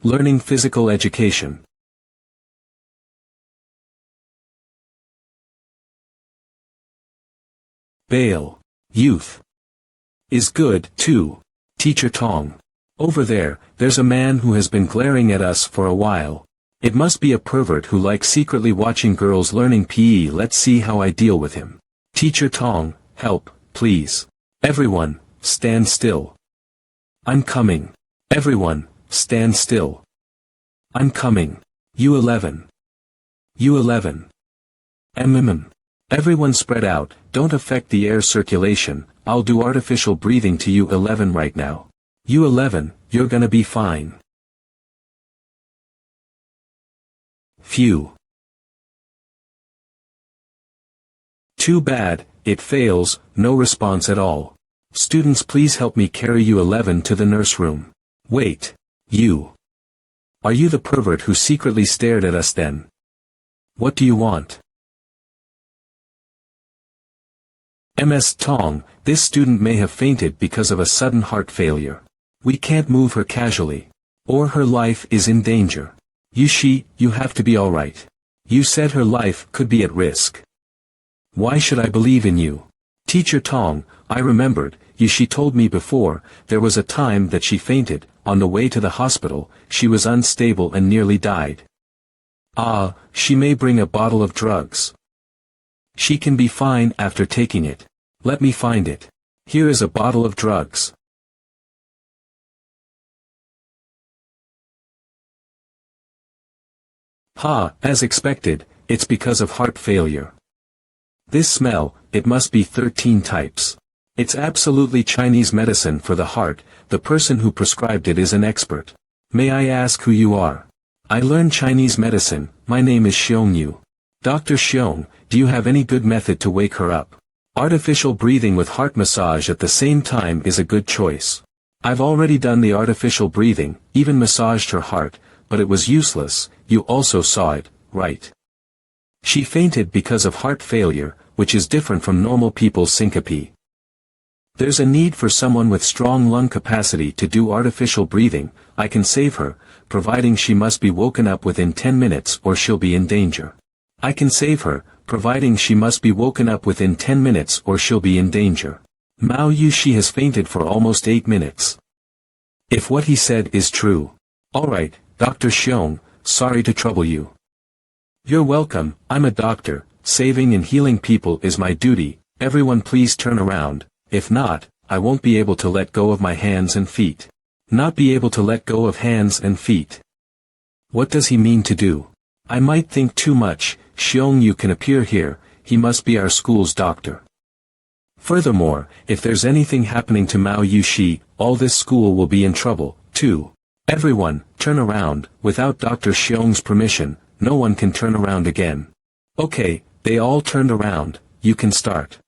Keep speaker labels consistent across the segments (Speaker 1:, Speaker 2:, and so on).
Speaker 1: Learning physical education. Bail. Youth. Is good, too. Teacher Tong. Over there, there's a man who has been glaring at us for a while. It must be a pervert who likes secretly watching girls learning PE. Let's see how I deal with him. Teacher Tong, help, please. Everyone, stand still. I'm coming. Everyone, stand still. I'm coming. U11. U11. Everyone spread out, don't affect the air circulation. I'll do artificial breathing to U11 right now. U11, you're gonna be fine. Phew. Too bad, it fails, no response at all. Students, please help me carry U11 to the nurse room. Wait. You. Are you the pervert who secretly stared at us then? What do you want? Ms. Tong, this student may have fainted because of a sudden heart failure. We can't move her casually. Or her life is in danger. You have to be alright. You said her life could be at risk. Why should I believe in you? Teacher Tong, I remembered, she told me before, there was a time that she fainted, on the way to the hospital, she was unstable and nearly died. She may bring a bottle of drugs. She can be fine after taking it. Let me find it. Here is a bottle of drugs. As expected, it's because of heart failure. This smell, it must be 13 types. It's absolutely Chinese medicine for the heart, the person who prescribed it is an expert. May I ask who you are? I learned Chinese medicine, my name is Xiong Yu. Dr. Xiong, do you have any good method to wake her up? Artificial breathing with heart massage at the same time is a good choice. I've already done the artificial breathing, even massaged her heart, but it was useless. You also saw it, right? She fainted because of heart failure, which is different from normal people's syncope. There's a need for someone with strong lung capacity to do artificial breathing. I can save her, providing she must be woken up within 10 minutes or she'll be in danger. I can save her, providing she must be woken up within 10 minutes or she'll be in danger. Mao Yu, she has fainted for almost 8 minutes. If what he said is true. Alright, Dr. Xiong, sorry to trouble you. You're welcome, I'm a doctor, saving and healing people is my duty. Everyone please turn around, if not, I won't be able to let go of my hands and feet. Not be able to let go of hands and feet. What does he mean to do? I might think too much. Xiong Yu can appear here, he must be our school's doctor. Furthermore, if there's anything happening to Mao Yushi, all this school will be in trouble, too. Everyone, turn around, without Dr. Xiong's permission, no one can turn around again. Okay, they all turned around, you can start.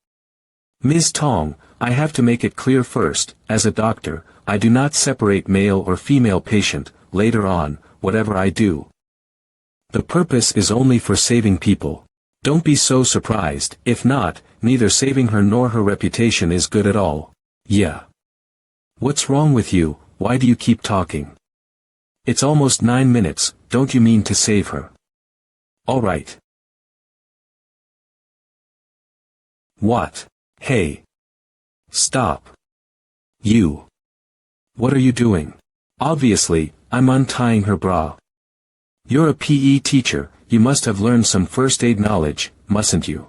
Speaker 1: Ms. Tong, I have to make it clear first, as a doctor, I do not separate male or female patient, later on, whatever I do. The purpose is only for saving people. Don't be so surprised, if not, neither saving her nor her reputation is good at all. Yeah. What's wrong with you, why do you keep talking? It's almost 9 minutes, don't you mean to save her? Alright. What? Hey. Stop. You. What are you doing? Obviously, I'm untying her bra. You're a PE teacher, you must have learned some first aid knowledge, mustn't you?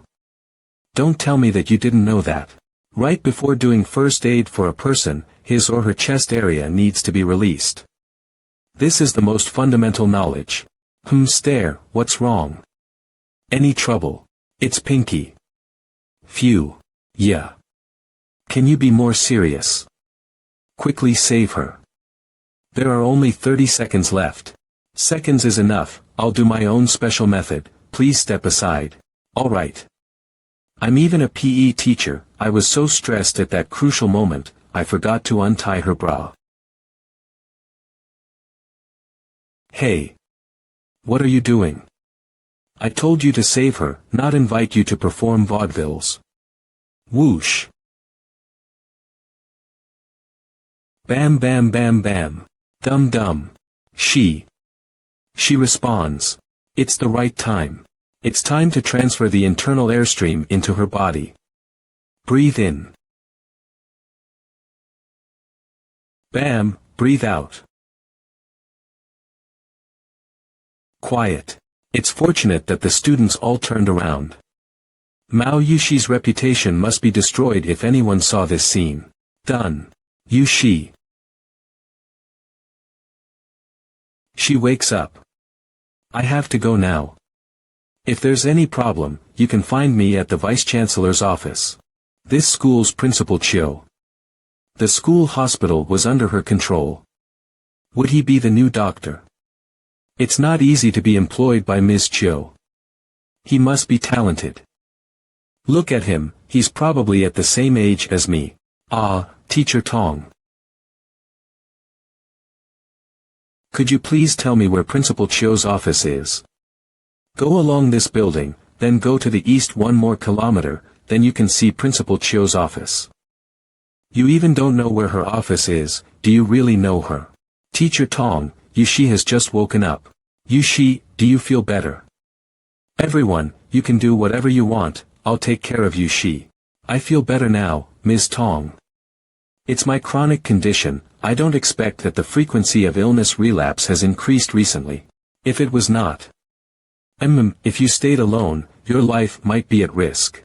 Speaker 1: Don't tell me that you didn't know that. Right before doing first aid for a person, his or her chest area needs to be released. This is the most fundamental knowledge. Stare, what's wrong? Any trouble? It's Pinky. Phew. Yeah. Can you be more serious? Quickly save her. There are only 30 seconds left. Seconds is enough, I'll do my own special method, please step aside. Alright. I'm even a PE teacher, I was so stressed at that crucial moment, I forgot to untie her bra. Hey. What are you doing? I told you to save her, not invite you to perform vaudevilles. Whoosh. Bam bam bam bam. Dum dum. She responds. It's the right time. It's time to transfer the internal airstream into her body. Breathe in. Bam, breathe out. Quiet. It's fortunate that the students all turned around. Mao Yushi's reputation must be destroyed if anyone saw this scene. Done. Yushi. She wakes up. I have to go now. If there's any problem, you can find me at the Vice-Chancellor's office. This school's Principal Chiu. The school hospital was under her control. Would he be the new doctor? It's not easy to be employed by Ms. Chiu. He must be talented. Look at him, he's probably at the same age as me. Ah, Teacher Tong. Could you please tell me where Principal Chiu's office is? Go along this building, then go to the east 1 more kilometer, then you can see Principal Chiu's office. You even don't know where her office is, do you really know her? Teacher Tong, Yushi has just woken up. Yushi, do you feel better? Everyone, you can do whatever you want, I'll take care of Yushi. I feel better now, Ms. Tong. It's my chronic condition, I don't expect that the frequency of illness relapse has increased recently. If it was not. If you stayed alone, your life might be at risk.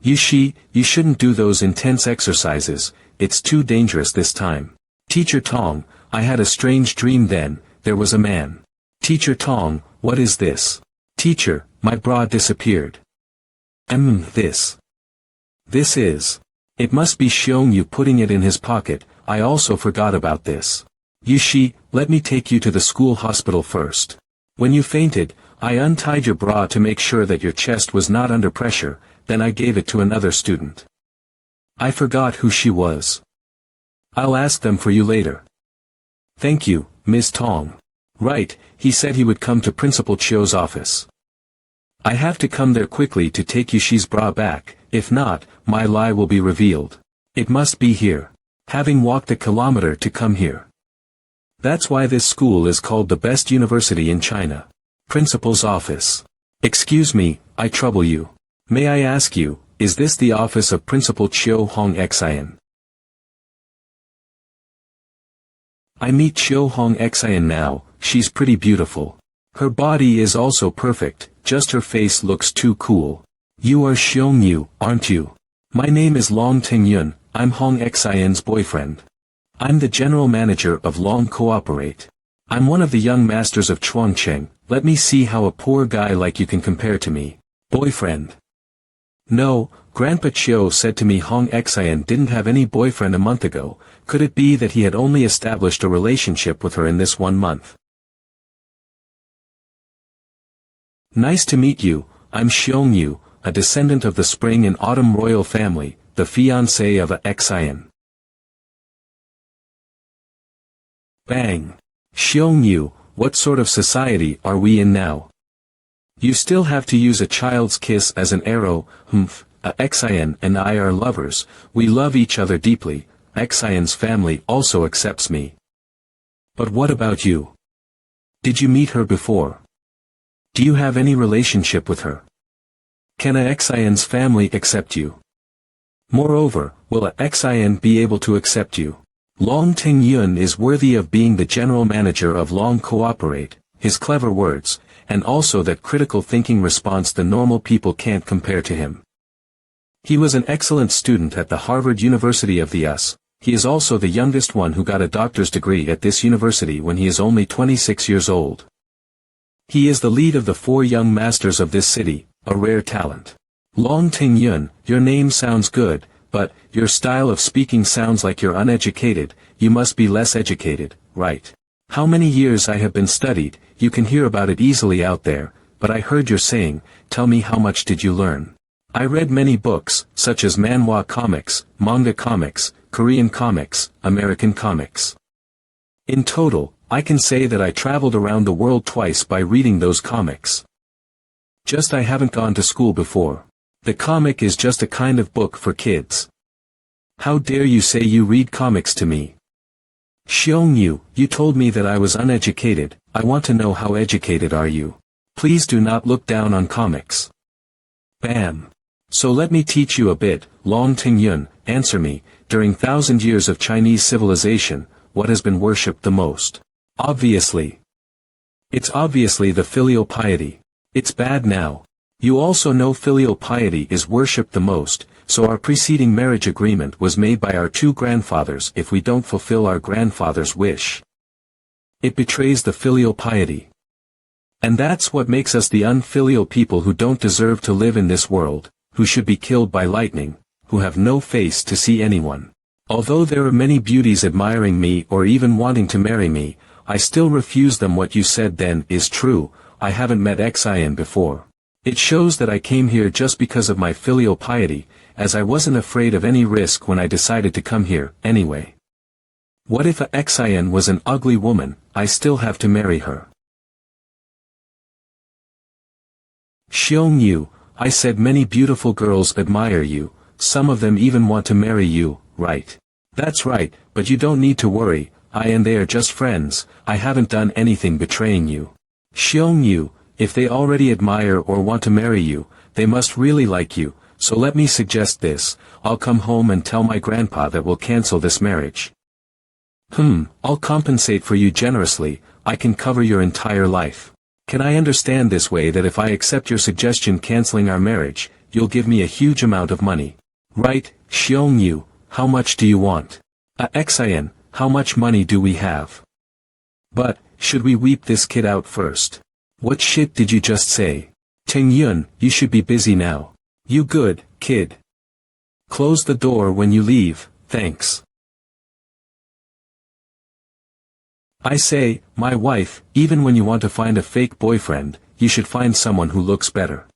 Speaker 1: Yushi, you shouldn't do those intense exercises, it's too dangerous this time. Teacher Tong, I had a strange dream then, there was a man. Teacher Tong, what is this? Teacher, my bra disappeared. This is. It must be Xiong Yu putting it in his pocket, I also forgot about this. Yushi, let me take you to the school hospital first. When you fainted, I untied your bra to make sure that your chest was not under pressure, then I gave it to another student. I forgot who she was. I'll ask them for you later. Thank you, Ms. Tong. Right, he said he would come to Principal Chiu's office. I have to come there quickly to take Yushi's bra back, if not, my lie will be revealed. It must be here. Having walked a kilometer to come here. That's why this school is called the best university in China. Principal's office. Excuse me, I trouble you. May I ask you, is this the office of Principal Chiu Hong Xian? I meet Chiu Hong Xian now, she's pretty beautiful. Her body is also perfect, just her face looks too cool. You are Xiong Yu, aren't you? My name is Long Tingyun, I'm Hong Xian's boyfriend. I'm the general manager of Long Cooperate. I'm one of the young masters of Chuangcheng, let me see how a poor guy like you can compare to me. Boyfriend. No, Grandpa Chiu said to me Hong Xian didn't have any boyfriend a month ago, could it be that he had only established a relationship with her in this 1 month? Nice to meet you, I'm Xiong Yu, a descendant of the spring and autumn royal family, the fiancé of a Xian. Bang! Xiong Yu, what sort of society are we in now? You still have to use a child's kiss as an arrow, a Xian and I are lovers, we love each other deeply, Xian's family also accepts me. But what about you? Did you meet her before? Do you have any relationship with her? Can a Xian's family accept you? Moreover, will a Xian be able to accept you? Long Tingyun is worthy of being the general manager of Long Cooperate, his clever words, and also that critical thinking response the normal people can't compare to him. He was an excellent student at the Harvard University of the US, he is also the youngest one who got a doctor's degree at this university when he is only 26 years old. He is the lead of the 4 young masters of this city, a rare talent. Long Tingyun, your name sounds good, but, your style of speaking sounds like you're uneducated, you must be less educated, right? How many years I have been studied, you can hear about it easily out there, but I heard you're saying, tell me how much did you learn? I read many books, such as manhwa comics, manga comics, Korean comics, American comics. In total, I can say that I traveled around the world twice by reading those comics. Just I haven't gone to school before. The comic is just a kind of book for kids. How dare you say you read comics to me? Xiongnu, you told me that I was uneducated. I want to know how educated are you? Please do not look down on comics. Bam. So let me teach you a bit. Long Tingyun, answer me, during 1,000 years of Chinese civilization, what has been worshipped the most? Obviously. It's obviously the filial piety. It's bad now. You also know filial piety is worshipped the most, so our preceding marriage agreement was made by our two grandfathers if we don't fulfill our grandfather's wish. It betrays the filial piety. And that's what makes us the unfilial people who don't deserve to live in this world, who should be killed by lightning, who have no face to see anyone. Although there are many beauties admiring me or even wanting to marry me, I still refuse them. What you said then is true. I haven't met Xian before. It shows that I came here just because of my filial piety, as I wasn't afraid of any risk when I decided to come here, anyway. What if Xian was an ugly woman? I still have to marry her. Xiongnu, I said many beautiful girls admire you, some of them even want to marry you, right? That's right, but you don't need to worry, I and they are just friends, I haven't done anything betraying you. Xiongnu, if they already admire or want to marry you, they must really like you, so let me suggest this, I'll come home and tell my grandpa that we'll cancel this marriage. I'll compensate for you generously, I can cover your entire life. Can I understand this way that if I accept your suggestion canceling our marriage, you'll give me a huge amount of money? Right, Xiongnu, how much do you want? Xian, how much money do we have? But, should we weep this kid out first? What shit did you just say? Tingyun, you should be busy now. You good, kid. Close the door when you leave, thanks. I say, my wife, even when you want to find a fake boyfriend, you should find someone who looks better.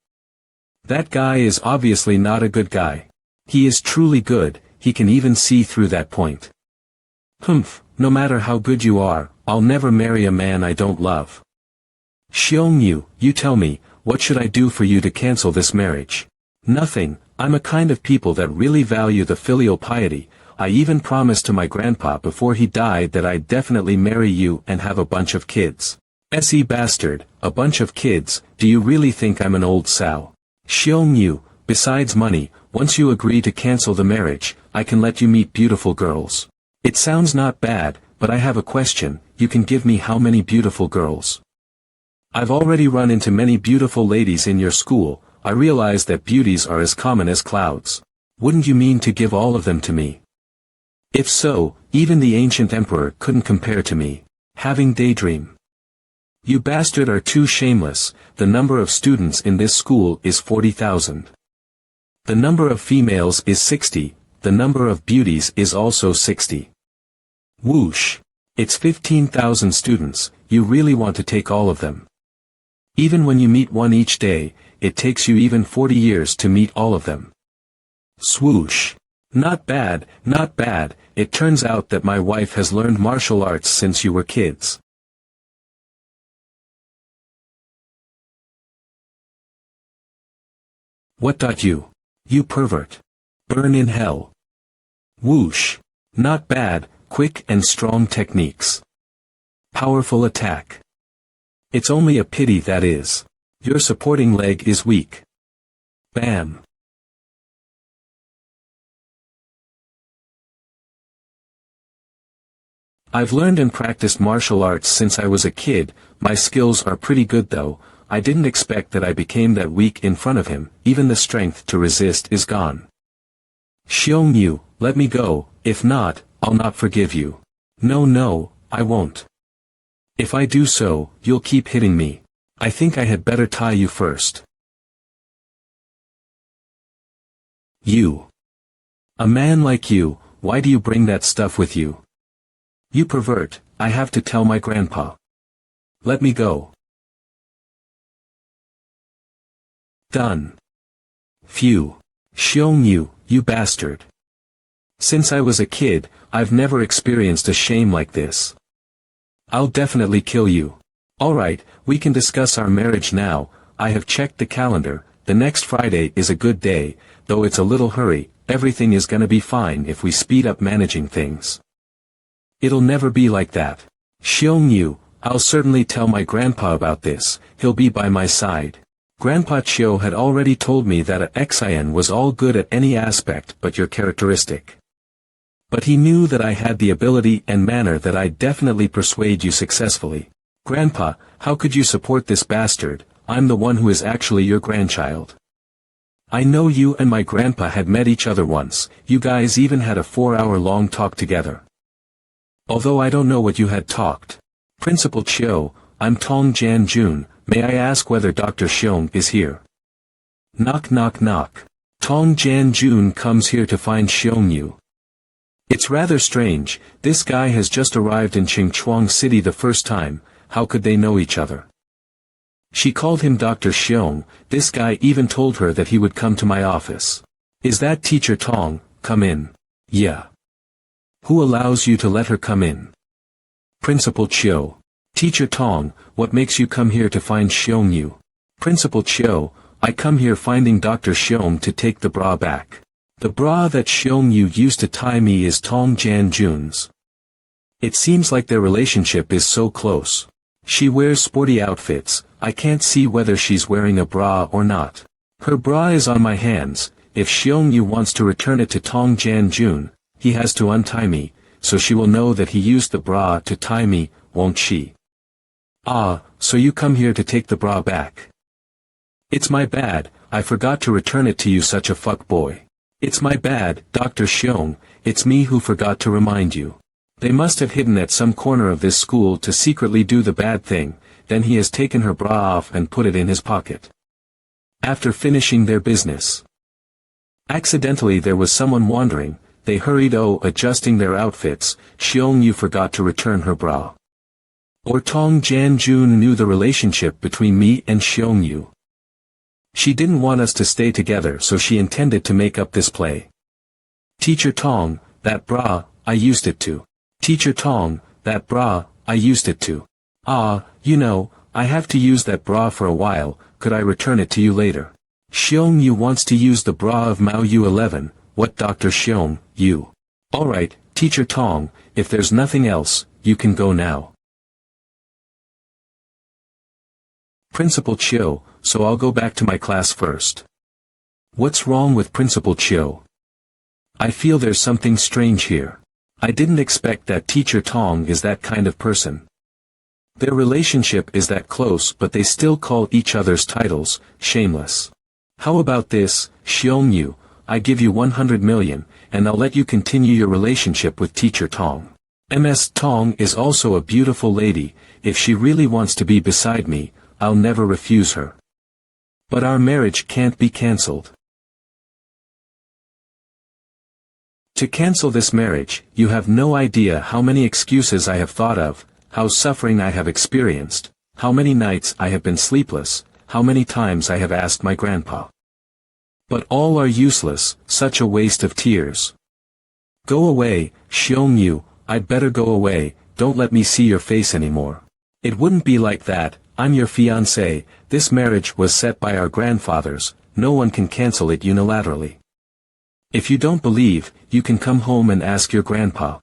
Speaker 1: That guy is obviously not a good guy. He is truly good, he can even see through that point. No matter how good you are, I'll never marry a man I don't love. Xiongnu, you tell me, what should I do for you to cancel this marriage? Nothing, I'm a kind of people that really value the filial piety. I even promised to my grandpa before he died that I'd definitely marry you and have a bunch of kids. Se bastard, a bunch of kids, do you really think I'm an old sow? Xiongnu, besides money, once you agree to cancel the marriage, I can let you meet beautiful girls. It sounds not bad, but I have a question, you can give me how many beautiful girls? I've already run into many beautiful ladies in your school, I realize that beauties are as common as clouds. Wouldn't you mean to give all of them to me? If so, even the ancient emperor couldn't compare to me. Having daydream. You bastard are too shameless, the number of students in this school is 40,000. The number of females is 60, the number of beauties is also 60. Whoosh. It's 15,000 students, you really want to take all of them. Even when you meet one each day, it takes you even 40 years to meet all of them. Swoosh. Not bad, not bad, it turns out that my wife has learned martial arts since you were kids. What? You pervert. Burn in hell. Whoosh. Not bad, quick and strong techniques. Powerful attack. It's only a pity that is. Your supporting leg is weak. Bam. I've learned and practiced martial arts since I was a kid, my skills are pretty good though, I didn't expect that I became that weak in front of him, even the strength to resist is gone. Xiongnu, let me go, if not, I'll not forgive you. No, I won't. If I do so, you'll keep hitting me. I think I had better tie you first. You. A man like you, why do you bring that stuff with you? You pervert, I have to tell my grandpa. Let me go. Done. Phew. Xiongnu, you bastard. Since I was a kid, I've never experienced a shame like this. I'll definitely kill you. Alright, we can discuss our marriage now, I have checked the calendar, the next Friday is a good day, though it's a little hurry, everything is gonna be fine if we speed up managing things. It'll never be like that. Xiong Yu, I'll certainly tell my grandpa about this, he'll be by my side. Grandpa Chiu had already told me that a Xin was all good at any aspect but your characteristic. But he knew that I had the ability and manner that I'd definitely persuade you successfully. Grandpa, how could you support this bastard? I'm the one who is actually your grandchild. I know you and my grandpa had met each other once, you guys even had a 4-hour-long talk together. Although I don't know what you had talked. Principal Chiu, I'm Tong Jan Jun, may I ask whether Dr. Xiong is here? Knock knock knock. Tong Jan Jun comes here to find Xiong Yu. It's rather strange, this guy has just arrived in Qingchuang City the first time, how could they know each other? She called him Dr. Xiong, this guy even told her that he would come to my office. Is that Teacher Tong? Come in. Yeah. Who allows you to let her come in? Principal Chiu. Teacher Tong, what makes you come here to find Xiong Yu? Principal Chiu, I come here finding Dr. Xiong to take the bra back. The bra that Xiong Yu used to tie me is Tong Jan Jun's. It seems like their relationship is so close. She wears sporty outfits, I can't see whether she's wearing a bra or not. Her bra is on my hands, if Xiong Yu wants to return it to Tong Jan Jun, he has to untie me, so she will know that he used the bra to tie me, won't she? Ah, so you come here to take the bra back. It's my bad, I forgot to return it to you, such a fuckboy. It's my bad, Dr. Xiong, it's me who forgot to remind you. They must have hidden at some corner of this school to secretly do the bad thing, then he has taken her bra off and put it in his pocket. After finishing their business. Accidentally there was someone wandering, they hurried adjusting their outfits, Xiong Yu forgot to return her bra. Or Tong Jan Jun knew the relationship between me and Xiong Yu. She didn't want us to stay together, so she intended to make up this play. Teacher Tong, that bra, I used it to. Teacher Tong, that bra, I used it to. Ah, you know, I have to use that bra for a while, could I return it to you later? Xiong Yu wants to use the bra of Mao Yu 11, what Dr. Xiong, you. Alright, Teacher Tong, if there's nothing else, you can go now. Principal Chiu, so I'll go back to my class first. What's wrong with Principal Chiu? I feel there's something strange here. I didn't expect that Teacher Tong is that kind of person. Their relationship is that close, but they still call each other's titles, shameless. How about this, Xiong Yu, I give you 100 million, and I'll let you continue your relationship with Teacher Tong. Ms. Tong is also a beautiful lady, if she really wants to be beside me, I'll never refuse her. But our marriage can't be cancelled. To cancel this marriage, you have no idea how many excuses I have thought of, how suffering I have experienced, how many nights I have been sleepless, how many times I have asked my grandpa. But all are useless, such a waste of tears. Go away, Xiong Yu, I'd better go away, don't let me see your face anymore. It wouldn't be like that, I'm your fiancé, this marriage was set by our grandfathers, no one can cancel it unilaterally. If you don't believe, you can come home and ask your grandpa.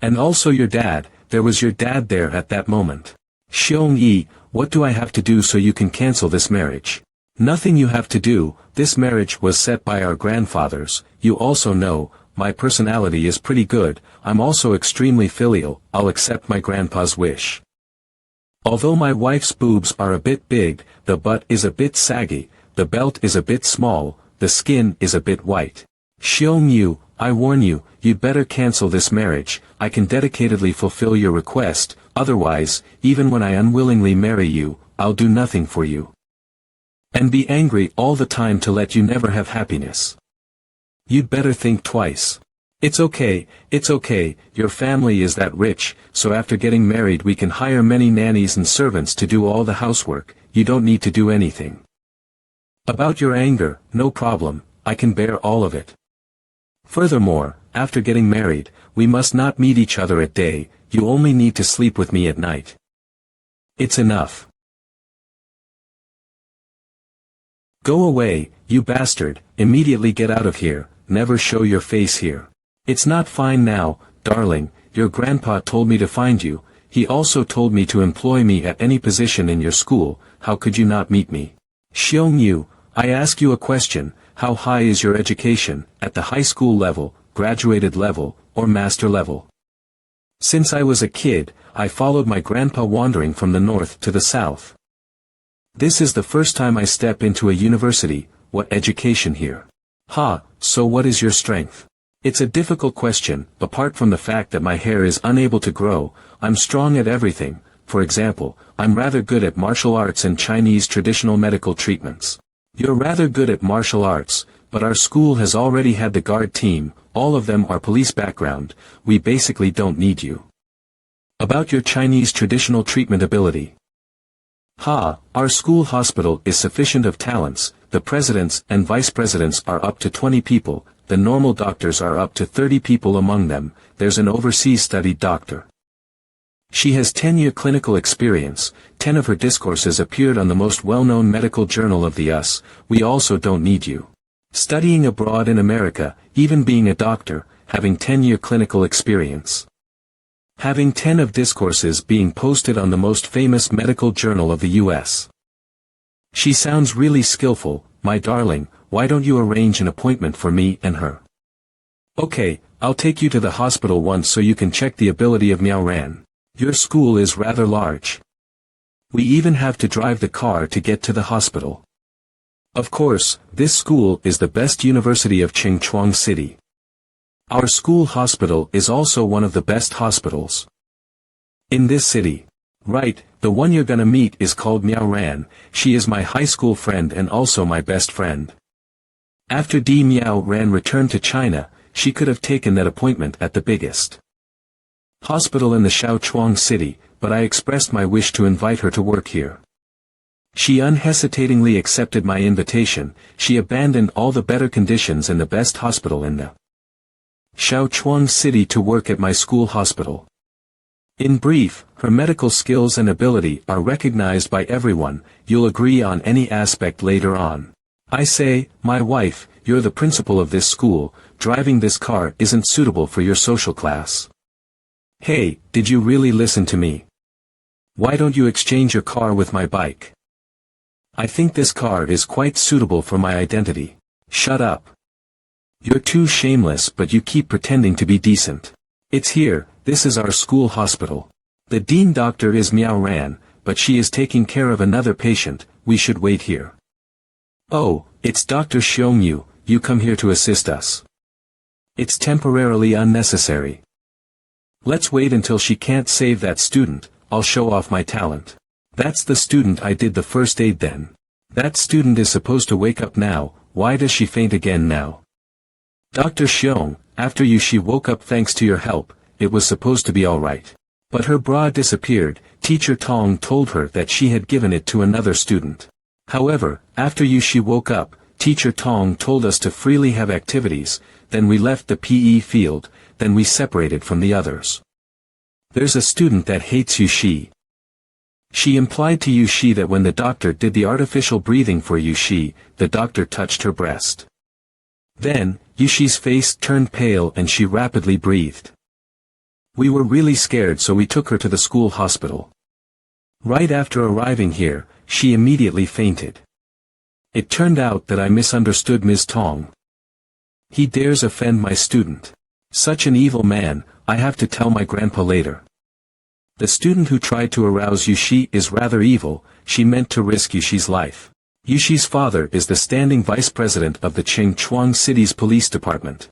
Speaker 1: And also your dad, there was your dad there at that moment. Xiong Yi, what do I have to do so you can cancel this marriage? Nothing you have to do, this marriage was set by our grandfathers, you also know, my personality is pretty good, I'm also extremely filial, I'll accept my grandpa's wish. Although my wife's boobs are a bit big, the butt is a bit saggy, the belt is a bit small, the skin is a bit white. Xiong Yu, I warn you, you'd better cancel this marriage, I can dedicatedly fulfill your request, otherwise, even when I unwillingly marry you, I'll do nothing for you. And be angry all the time to let you never have happiness. You'd better think twice. It's okay, your family is that rich, so after getting married we can hire many nannies and servants to do all the housework, you don't need to do anything. About your anger, no problem, I can bear all of it. Furthermore, after getting married, we must not meet each other at day, you only need to sleep with me at night. It's enough. Go away, you bastard, immediately get out of here, never show your face here. It's not fine now, darling, your grandpa told me to find you, he also told me to employ me at any position in your school, how could you not meet me? Xiong Yu, I ask you a question, how high is your education, at the high school level, graduated level, or master level? Since I was a kid, I followed my grandpa wandering from the north to the south. This is the first time I step into a university, what education here? Ha, so what is your strength? It's a difficult question, apart from the fact that my hair is unable to grow, I'm strong at everything, for example, I'm rather good at martial arts and Chinese traditional medical treatments. You're rather good at martial arts, but our school has already had the guard team, all of them are police background, we basically don't need you. About your Chinese traditional treatment ability. Ha, our school hospital is sufficient of talents, the presidents and vice presidents are up to 20 people, the normal doctors are up to 30 people among them, there's an overseas studied doctor. She has 10-year clinical experience, 10 of her discourses appeared on the most well-known medical journal of the US, we also don't need you. Studying abroad in America, even being a doctor, having 10-year clinical experience. Having 10 of discourses being posted on the most famous medical journal of the US. She sounds really skillful, my darling, why don't you arrange an appointment for me and her? Okay, I'll take you to the hospital once so you can check the ability of Miao Ran. Your school is rather large. We even have to drive the car to get to the hospital. Of course, this school is the best university of Qingchuang City. Our school hospital is also one of the best hospitals in this city. Right, the one you're gonna meet is called Miao Ran, she is my high school friend and also my best friend. After Miao Ran returned to China, she could have taken that appointment at the biggest hospital in the Shaochuang city, but I expressed my wish to invite her to work here. She unhesitatingly accepted my invitation, she abandoned all the better conditions in the best hospital in the Shaochuang city to work at my school hospital. In brief, her medical skills and ability are recognized by everyone, you'll agree on any aspect later on. I say, my wife, you're the principal of this school, driving this car isn't suitable for your social class. Hey, did you really listen to me? Why don't you exchange your car with my bike? I think this car is quite suitable for my identity. Shut up. You're too shameless but you keep pretending to be decent. It's here, this is our school hospital. The dean doctor is Miao Ran, but she is taking care of another patient, we should wait here. Oh, it's Dr. Xiong Yu, you come here to assist us. It's temporarily unnecessary. Let's wait until she can't save that student, I'll show off my talent. That's the student I did the first aid then. That student is supposed to wake up now, why does she faint again now? Dr. Xiong, after she woke up thanks to your help, it was supposed to be alright. But her bra disappeared, Teacher Tong told her that she had given it to another student. However, after she woke up, Teacher Tong told us to freely have activities, then we left the PE field, then we separated from the others. There's a student that hates Yushi. She implied to Yushi that when the doctor did the artificial breathing for Yushi, the doctor touched her breast. Then, Yushi's face turned pale and she rapidly breathed. We were really scared so we took her to the school hospital. Right after arriving here, she immediately fainted. It turned out that I misunderstood Ms. Tong. He dares offend my student. Such an evil man, I have to tell my grandpa later. The student who tried to arouse Yushi is rather evil, she meant to risk Yushi's life. Yushi's father is the standing vice president of the Qingchuang City's police department.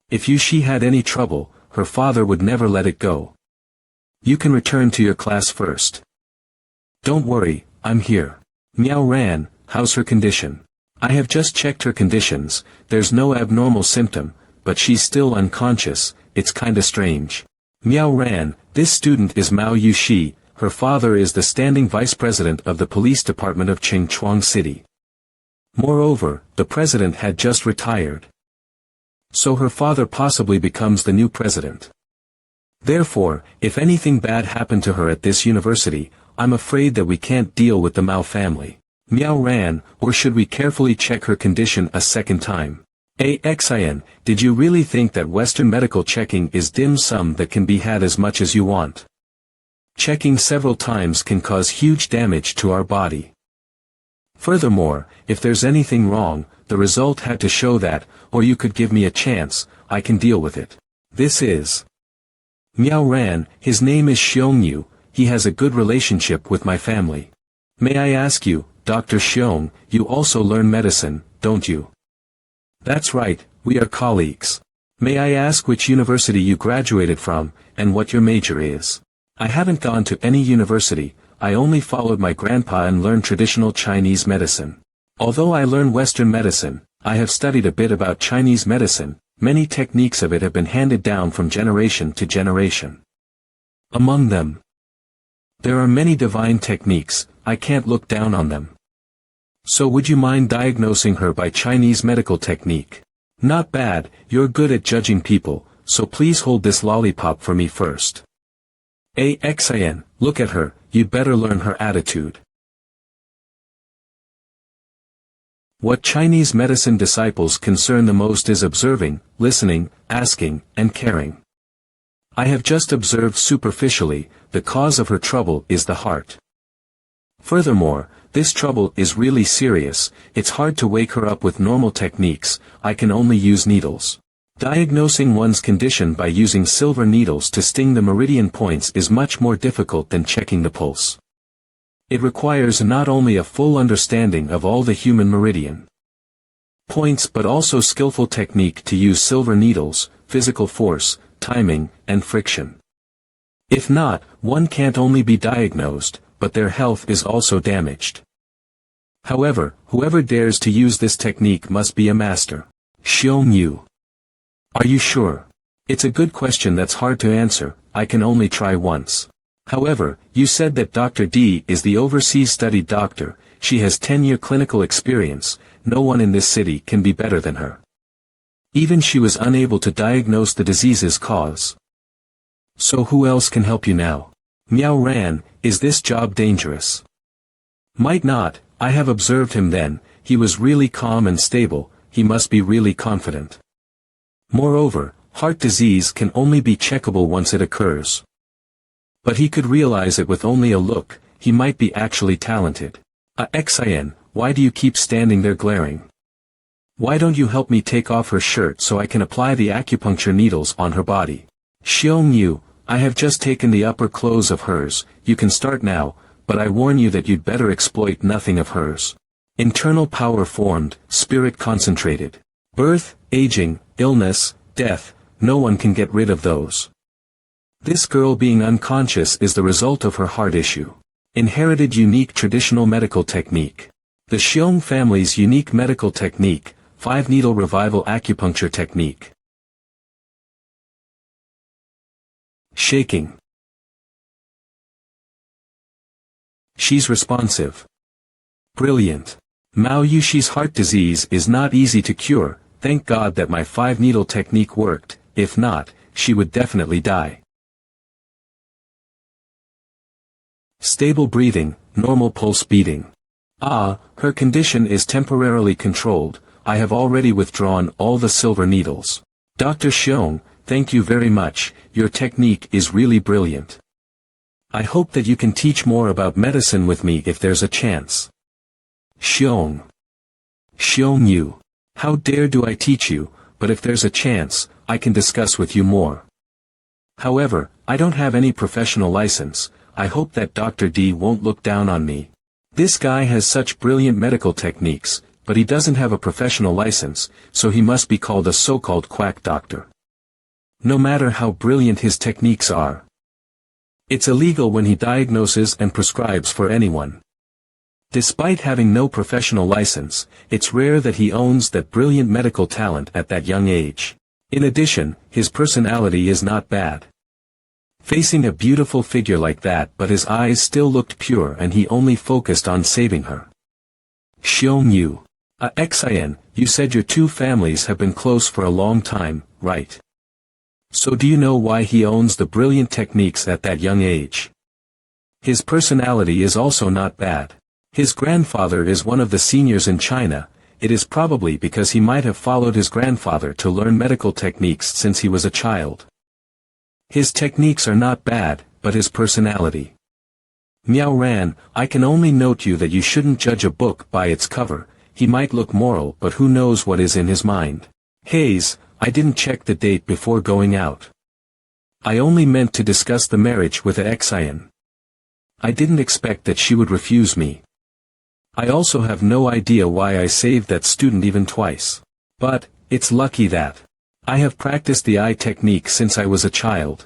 Speaker 1: If Yushi had any trouble, her father would never let it go. You can return to your class first. Don't worry, I'm here. Miao Ran, how's her condition? I have just checked her conditions, there's no abnormal symptom, but she's still unconscious, it's kinda strange. Miao Ran, this student is Mao Yushi, her father is the standing vice president of the police department of Qingchuang City. Moreover, the president had just retired. So her father possibly becomes the new president. Therefore, if anything bad happened to her at this university, I'm afraid that we can't deal with the Mao family. Miao Ran, or should we carefully check her condition a second time? AXIN, did you really think that Western medical checking is dim sum that can be had as much as you want? Checking several times can cause huge damage to our body. Furthermore, if there's anything wrong, the result had to show that, or you could give me a chance, I can deal with it. This is Miao Ran, his name is Xiong Yu, he has a good relationship with my family. May I ask you, Dr. Xiong, you also learn medicine, don't you? That's right, we are colleagues. May I ask which university you graduated from, and what your major is? I haven't gone to any university, I only followed my grandpa and learned traditional Chinese medicine. Although I learned Western medicine, I have studied a bit about Chinese medicine, many techniques of it have been handed down from generation to generation. Among them, there are many divine techniques, I can't look down on them. So would you mind diagnosing her by Chinese medical technique? Not bad, you're good at judging people, so please hold this lollipop for me first. AXIN, look at her, you'd better learn her attitude. What Chinese medicine disciples concern the most is observing, listening, asking, and caring. I have just observed superficially, the cause of her trouble is the heart. Furthermore, this trouble is really serious, it's hard to wake her up with normal techniques, I can only use needles. Diagnosing one's condition by using silver needles to sting the meridian points is much more difficult than checking the pulse. It requires not only a full understanding of all the human meridian points but also skillful technique to use silver needles, physical force, timing, and friction. If not, one can't only be diagnosed, but their health is also damaged. However, whoever dares to use this technique must be a master. Xiong Yu. Are you sure? It's a good question that's hard to answer, I can only try once. However, you said that Dr. D is the overseas studied doctor, she has 10-year clinical experience, no one in this city can be better than her. Even she was unable to diagnose the disease's cause. So who else can help you now? Miao Ran, is this job dangerous? Might not, I have observed him then, he was really calm and stable, he must be really confident. Moreover, heart disease can only be checkable once it occurs. But he could realize it with only a look, he might be actually talented. AXIN, why do you keep standing there glaring? Why don't you help me take off her shirt so I can apply the acupuncture needles on her body? Xiong Yu, I have just taken the upper clothes of hers, you can start now, but I warn you that you'd better exploit nothing of hers. Internal power formed, spirit concentrated. Birth, aging, illness, death, no one can get rid of those. This girl being unconscious is the result of her heart issue. Inherited unique traditional medical technique. The Xiong family's unique medical technique, 5-needle revival acupuncture technique. Shaking. She's responsive. Brilliant. Mao Yushi's heart disease is not easy to cure, thank God that my 5-needle technique worked, if not, she would definitely die. Stable breathing, normal pulse beating. Her condition is temporarily controlled, I have already withdrawn all the silver needles. Dr. Xiong, thank you very much, your technique is really brilliant. I hope that you can teach more about medicine with me if there's a chance. Xiong Yu. How dare do I teach you, but if there's a chance, I can discuss with you more. However, I don't have any professional license, I hope that Dr. D won't look down on me. This guy has such brilliant medical techniques, but he doesn't have a professional license, so he must be called a so-called quack doctor. No matter how brilliant his techniques are, it's illegal when he diagnoses and prescribes for anyone. Despite having no professional license, it's rare that he owns that brilliant medical talent at that young age. In addition, his personality is not bad. Facing a beautiful figure like that, but his eyes still looked pure and he only focused on saving her. Xiong Yu. AXIN, you said your two families have been close for a long time, right? So do you know why he owns the brilliant techniques at that young age? His personality is also not bad. His grandfather is one of the seniors in China, it is probably because he might have followed his grandfather to learn medical techniques since he was a child. His techniques are not bad, but his personality. Miao Ran, I can only note you that you shouldn't judge a book by its cover. He might look moral, but who knows what is in his mind. Hayes, I didn't check the date before going out. I only meant to discuss the marriage with Xian. I didn't expect that she would refuse me. I also have no idea why I saved that student even twice. But, it's lucky that I have practiced the eye technique since I was a child.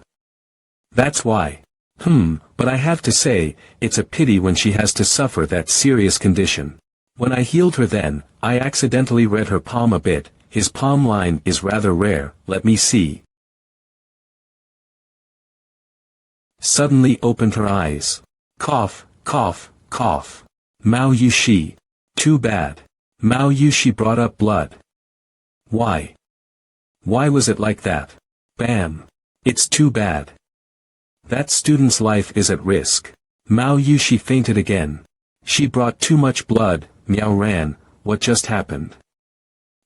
Speaker 1: That's why. But I have to say, it's a pity when she has to suffer that serious condition. When I healed her then, I accidentally read her palm a bit. His palm line is rather rare, let me see. Suddenly opened her eyes. Cough, cough, cough. Mao Yushi. Too bad. Mao Yushi brought up blood. Why? Why was it like that? Bam. It's too bad. That student's life is at risk. Mao Yushi fainted again. She brought too much blood. Miao Ran, what just happened?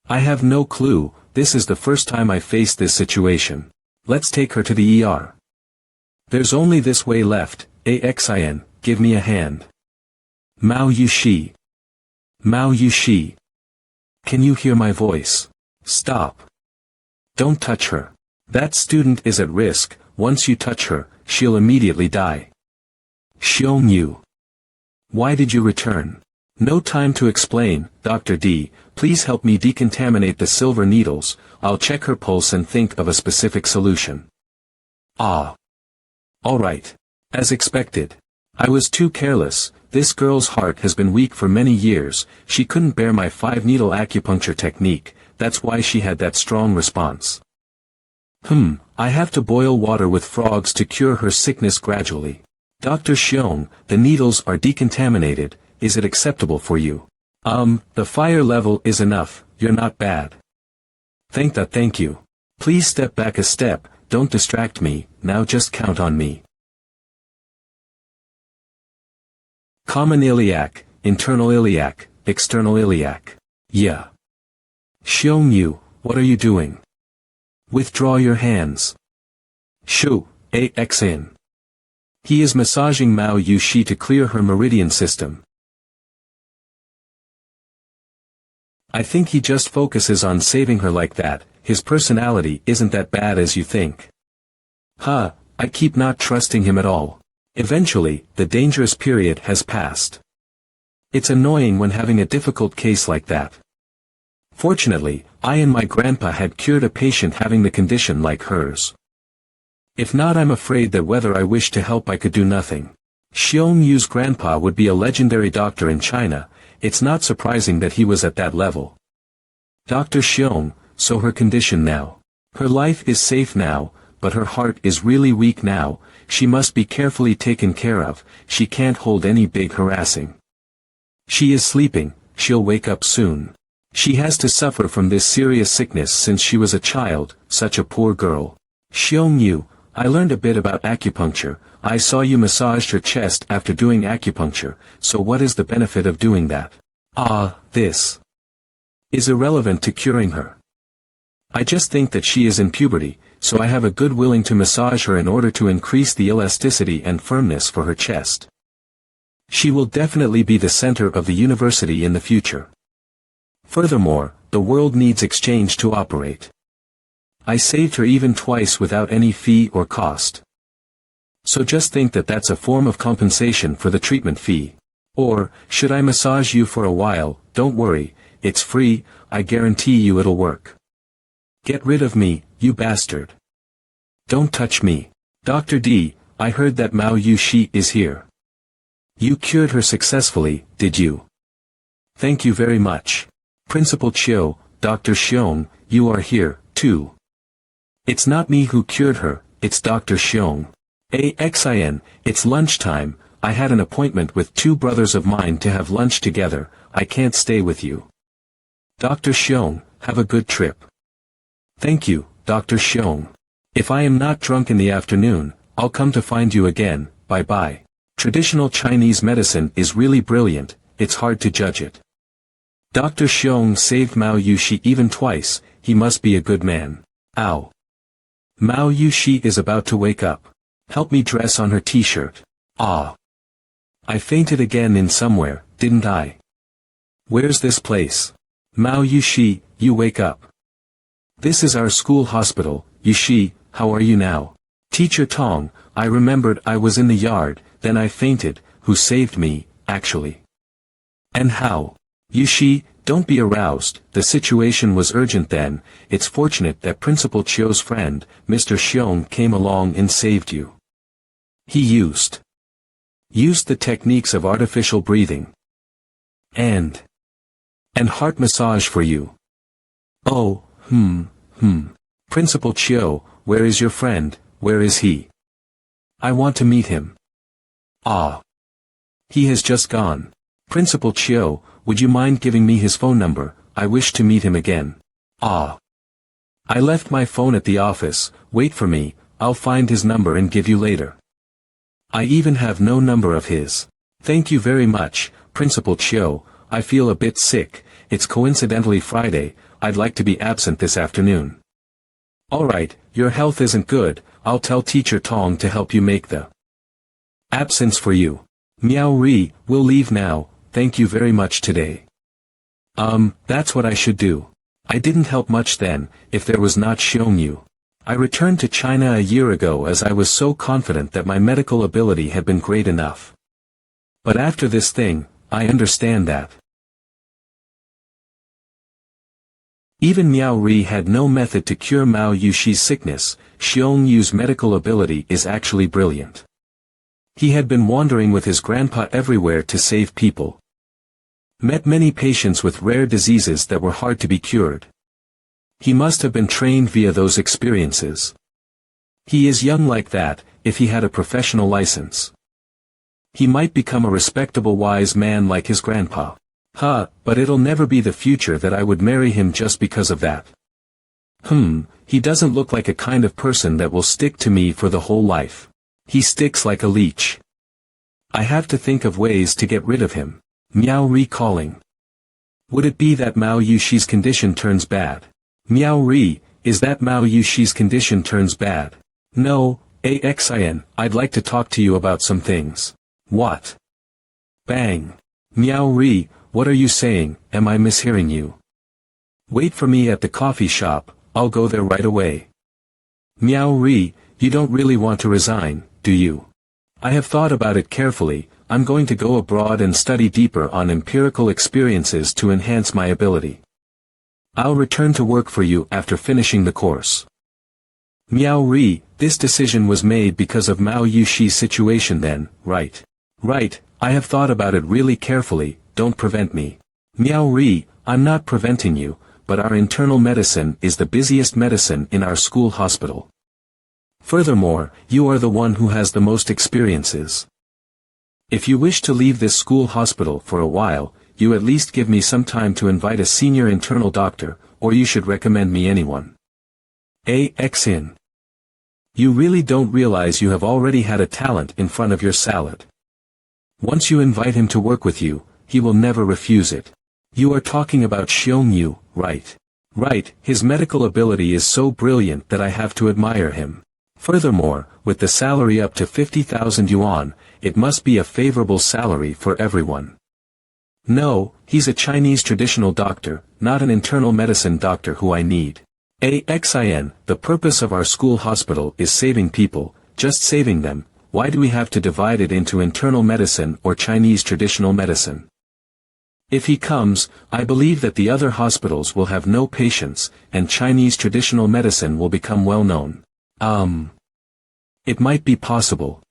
Speaker 1: I have no clue, this is the first time I faced this situation. Let's take her to the ER. There's only this way left. Xian, give me a hand. Mao Yushi. Mao Yushi. Can you hear my voice? Stop. Don't touch her. That student is at risk. Once you touch her, she'll immediately die. Xiong Yu. Why did you return? No time to explain, Dr. D, please help me decontaminate the silver needles. I'll check her pulse and think of a specific solution. Ah. Alright. As expected. I was too careless. This girl's heart has been weak for many years. She couldn't bear my 5-needle acupuncture technique. That's why she had that strong response. I have to boil water with frogs to cure her sickness gradually. Dr. Xiong, the needles are decontaminated. Is it acceptable for you? The fire level is enough. You're not bad. Thank you. Please step back a step. Don't distract me. Now just count on me. Common iliac, internal iliac, external iliac. Yeah. Xiong Yu, what are you doing? Withdraw your hands. Shu, Xian. He is massaging Mao Yushi to clear her meridian system. I think he just focuses on saving her like that. His personality isn't that bad as you think. I keep not trusting him at all. Eventually, the dangerous period has passed. It's annoying when having a difficult case like that. Fortunately, I and my grandpa had cured a patient having the condition like hers. If not, I'm afraid that whether I wished to help I could do nothing. Xiong Yu's grandpa would be a legendary doctor in China. It's not surprising that he was at that level. Dr. Xiong, so her condition now. Her life is safe now, but her heart is really weak now. She must be carefully taken care of. She can't hold any big harassing. She is sleeping. She'll wake up soon. She has to suffer from this serious sickness since she was a child, such a poor girl. Xiong Yu, I learned a bit about acupuncture. I saw you massaged her chest after doing acupuncture, so what is the benefit of doing that? This is irrelevant to curing her. I just think that she is in puberty, so I have a good willing to massage her in order to increase the elasticity and firmness for her chest. She will definitely be the center of the university in the future. Furthermore, the world needs exchange to operate. I saved her even twice without any fee or cost. So just think that that's a form of compensation for the treatment fee. Or, should I massage you for a while? Don't worry, it's free, I guarantee you it'll work. Get rid of me, you bastard. Don't touch me. Dr. D, I heard that Mao Yushi is here. You cured her successfully, did you? Thank you very much. Principal Chiu, Dr. Xiong, you are here, too. It's not me who cured her, it's Dr. Xiong. Xian, it's lunchtime. I had an appointment with 2 brothers of mine to have lunch together. I can't stay with you. Dr. Xiong, have a good trip. Thank you, Dr. Xiong. If I am not drunk in the afternoon, I'll come to find you again. Bye-bye. Traditional Chinese medicine is really brilliant, it's hard to judge it. Dr. Xiong saved Mao Yushi even twice, he must be a good man. Ow. Mao Yushi is about to wake up. Help me dress on her t-shirt. Ah. I fainted again in somewhere, didn't I? Where's this place? Mao Yushi, you wake up. This is our school hospital. Yushi, how are you now? Teacher Tong, I remembered I was in the yard, then I fainted. Who saved me, actually? And how? Yushi, don't be aroused, the situation was urgent then. It's fortunate that Principal Chio's friend, Mr. Xiong, came along and saved you. He used the techniques of artificial breathing and heart massage for you. Oh, Principal Chio, where is your friend, where is he? I want to meet him. Ah. He has just gone. Principal Chio, would you mind giving me his phone number, I wish to meet him again. Ah. I left my phone at the office, wait for me, I'll find his number and give you later. I even have no number of his. Thank you very much, Principal Chio, I feel a bit sick, it's coincidentally Friday, I'd like to be absent this afternoon. Alright, your health isn't good, I'll tell Teacher Tong to help you make the absence for you. Miao Ri, we'll leave now, thank you very much today. That's what I should do. I didn't help much then, if there was not Xiong Yu. I returned to China a year ago as I was so confident that my medical ability had been great enough. But after this thing, I understand that even Miao Ri had no method to cure Mao Yushi's sickness. Xiong Yu's medical ability is actually brilliant. He had been wandering with his grandpa everywhere to save people. Met many patients with rare diseases that were hard to be cured. He must have been trained via those experiences. He is young like that, if he had a professional license. He might become a respectable wise man like his grandpa. But it'll never be the future that I would marry him just because of that. He doesn't look like a kind of person that will stick to me for the whole life. He sticks like a leech. I have to think of ways to get rid of him. Miao Ri calling. Would it be that Mao Yushi's condition turns bad? Miao Ri, is that Mao Yushi's condition turns bad? No, AXIN, I'd like to talk to you about some things. What? Bang. Miao Ri, what are you saying, am I mishearing you? Wait for me at the coffee shop, I'll go there right away. Miao Ri, you don't really want to resign, do you? I have thought about it carefully, I'm going to go abroad and study deeper on empirical experiences to enhance my ability. I'll return to work for you after finishing the course. Miao Ri, this decision was made because of Mao Yushi's situation then, right? Right, I have thought about it really carefully, don't prevent me. Miao Ri, I'm not preventing you, but our internal medicine is the busiest medicine in our school hospital. Furthermore, you are the one who has the most experiences. If you wish to leave this school hospital for a while, you at least give me some time to invite a senior internal doctor, or you should recommend me anyone. AXIN. You really don't realize you have already had a talent in front of your salad. Once you invite him to work with you, he will never refuse it. You are talking about Xiong Yu, right? Right, his medical ability is so brilliant that I have to admire him. Furthermore, with the salary up to 50,000 yuan, it must be a favorable salary for everyone. No, he's a Chinese traditional doctor, not an internal medicine doctor who I need. AXIN, the purpose of our school hospital is saving people, just saving them, why do we have to divide it into internal medicine or Chinese traditional medicine? If he comes, I believe that the other hospitals will have no patients, and Chinese traditional medicine will become well known. It might be possible.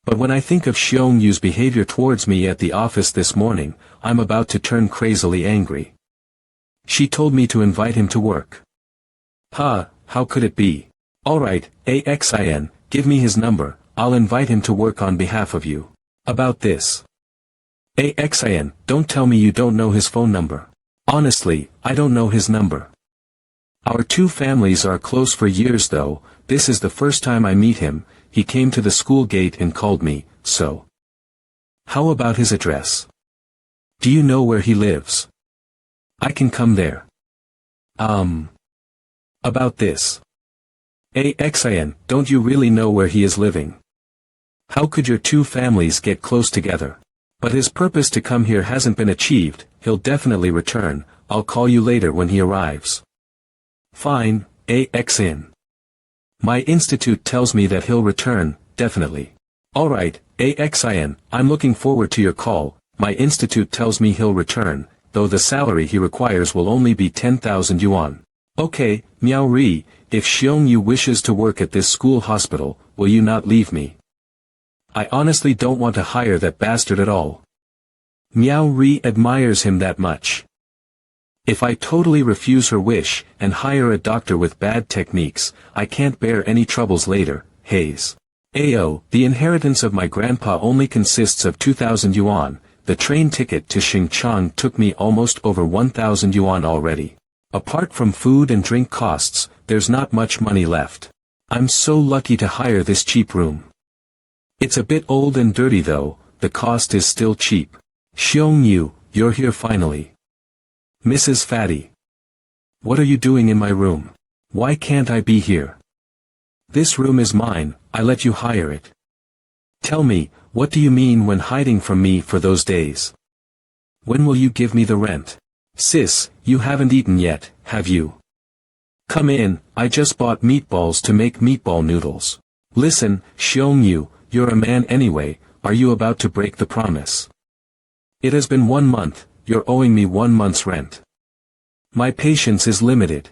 Speaker 1: But when I think of Xiong Yu's behavior towards me at the office this morning, I'm about to turn crazily angry. She told me to invite him to work. How could it be? Alright, AXIN, give me his number, I'll invite him to work on behalf of you. About this. AXIN, don't tell me you don't know his phone number. Honestly, I don't know his number. Our two families are close for years though, this is the first time I meet him, he came to the school gate and called me, so. How about his address? Do you know where he lives? I can come there. About this. Axin, don't you really know where he is living? How could your two families get close together? But his purpose to come here hasn't been achieved, he'll definitely return, I'll call you later when he arrives. Fine, Axin. My institute tells me that he'll return, definitely. Alright, Axin, I'm looking forward to your call, my institute tells me he'll return, though the salary he requires will only be 10,000 yuan. Okay, Miao Ri, if Xiong Yu wishes to work at this school hospital, will you not leave me? I honestly don't want to hire that bastard at all. Miao Ri admires him that much. If I totally refuse her wish, and hire a doctor with bad techniques, I can't bear any troubles later, Hayes. Ao, the inheritance of my grandpa only consists of 2,000 yuan, the train ticket to Xinchang took me almost over 1,000 yuan already. Apart from food and drink costs, there's not much money left. I'm so lucky to hire this cheap room. It's a bit old and dirty though, the cost is still cheap. Xiong Yu, you're here finally. Mrs. Fatty. What are you doing in my room? Why can't I be here? This room is mine, I let you hire it. Tell me, what do you mean when hiding from me for those days? When will you give me the rent? Sis, you haven't eaten yet, have you? Come in, I just bought meatballs to make meatball noodles. Listen, Xiong Yu, you're a man anyway, are you about to break the promise? It has been 1 month, you're owing me 1 month's rent. My patience is limited.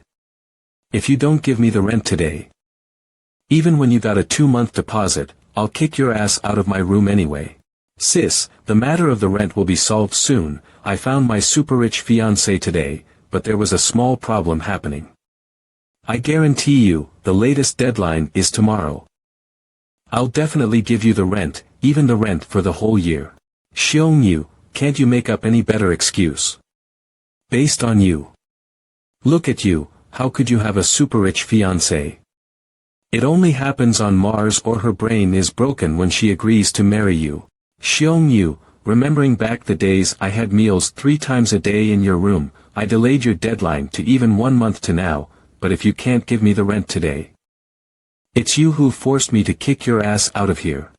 Speaker 1: If you don't give me the rent today, even when you got a 2-month deposit, I'll kick your ass out of my room anyway. Sis, the matter of the rent will be solved soon, I found my super-rich fiancé today, but there was a small problem happening. I guarantee you, the latest deadline is tomorrow. I'll definitely give you the rent, even the rent for the whole year. Xiong Yu, can't you make up any better excuse? Based on you. Look at you, how could you have a super-rich fiancé? It only happens on Mars or her brain is broken when she agrees to marry you. Xiong Yu, remembering back the days I had meals 3 times a day in your room, I delayed your deadline to even 1 month to now, but if you can't give me the rent today, it's you who forced me to kick your ass out of here.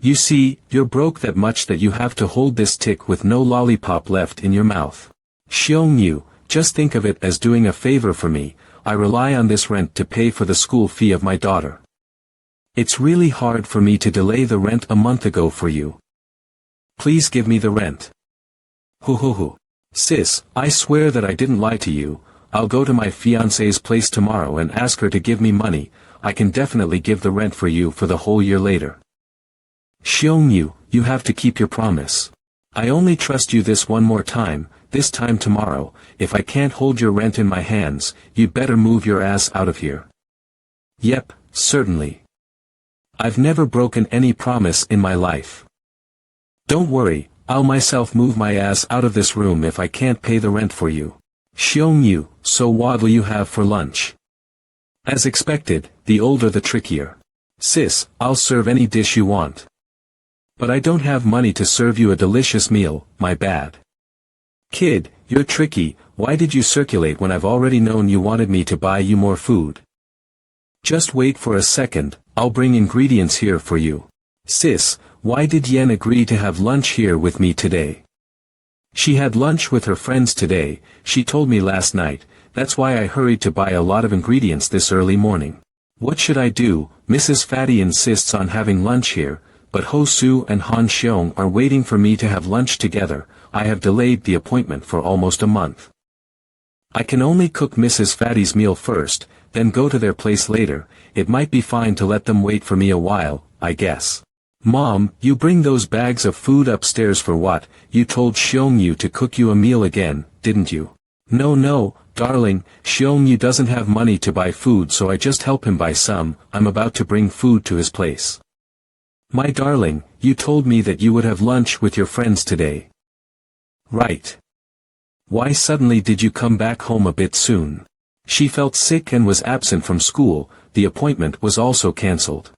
Speaker 1: You see, you're broke that much that you have to hold this tick with no lollipop left in your mouth. Xiong Yu, just think of it as doing a favor for me, I rely on this rent to pay for the school fee of my daughter. It's really hard for me to delay the rent a month ago for you. Please give me the rent. Hoo. Sis, I swear that I didn't lie to you, I'll go to my fiancé's place tomorrow and ask her to give me money, I can definitely give the rent for you for the whole year later. Xiong Yu, you have to keep your promise. I only trust you this one more time, this time tomorrow, if I can't hold your rent in my hands, you'd better move your ass out of here. Yep, certainly. I've never broken any promise in my life. Don't worry, I'll myself move my ass out of this room if I can't pay the rent for you. Xiong Yu, so what will you have for lunch? As expected, the older the trickier. Sis, I'll serve any dish you want. But I don't have money to serve you a delicious meal, my bad. Kid, you're tricky, why did you circulate when I've already known you wanted me to buy you more food? Just wait for a second, I'll bring ingredients here for you. Sis, why did Yen agree to have lunch here with me today? She had lunch with her friends today, she told me last night, that's why I hurried to buy a lot of ingredients this early morning. What should I do? Mrs. Fatty insists on having lunch here, but Ho Su and Han Xiong are waiting for me to have lunch together, I have delayed the appointment for almost a month. I can only cook Mrs. Fatty's meal first, then go to their place later, it might be fine to let them wait for me a while, I guess. Mom, you bring those bags of food upstairs for what? You told Xiong Yu to cook you a meal again, didn't you? No, darling, Xiong Yu doesn't have money to buy food so I just help him buy some, I'm about to bring food to his place. My darling, you told me that you would have lunch with your friends today. Right. Why suddenly did you come back home a bit soon? She felt sick and was absent from school, the appointment was also cancelled.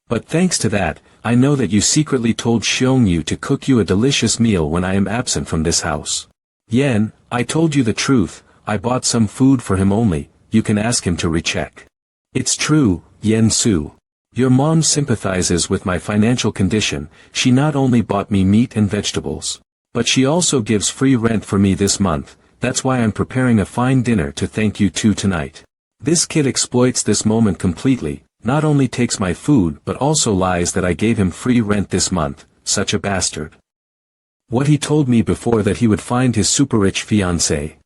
Speaker 1: But thanks to that, I know that you secretly told Xiong Yu to cook you a delicious meal when I am absent from this house. Yen, I told you the truth, I bought some food for him only, you can ask him to recheck. It's true, Yen Su. Your mom sympathizes with my financial condition, she not only bought me meat and vegetables, but she also gives free rent for me this month, that's why I'm preparing a fine dinner to thank you two tonight. This kid exploits this moment completely, not only takes my food but also lies that I gave him free rent this month, such a bastard. What he told me before that he would find his super-rich fiancée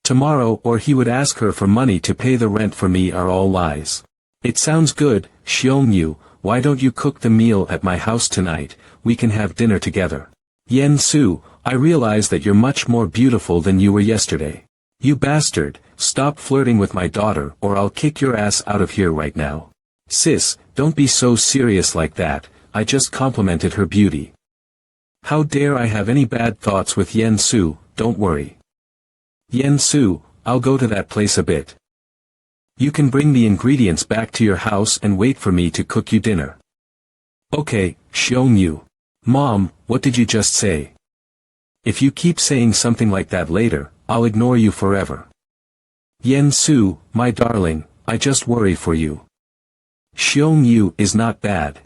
Speaker 1: tomorrow or he would ask her for money to pay the rent for me are all lies. It sounds good, Xiongyu, why don't you cook the meal at my house tonight, we can have dinner together. Yen Su, I realize that you're much more beautiful than you were yesterday. You bastard, stop flirting with my daughter or I'll kick your ass out of here right now. Sis, don't be so serious like that, I just complimented her beauty. How dare I have any bad thoughts with Yen Su, don't worry. Yen Su, I'll go to that place a bit. You can bring the ingredients back to your house and wait for me to cook you dinner. Okay, Xiongyu. Mom, what did you just say? If you keep saying something like that later, I'll ignore you forever. Yen Su, my darling, I just worry for you. Xiongyu is not bad.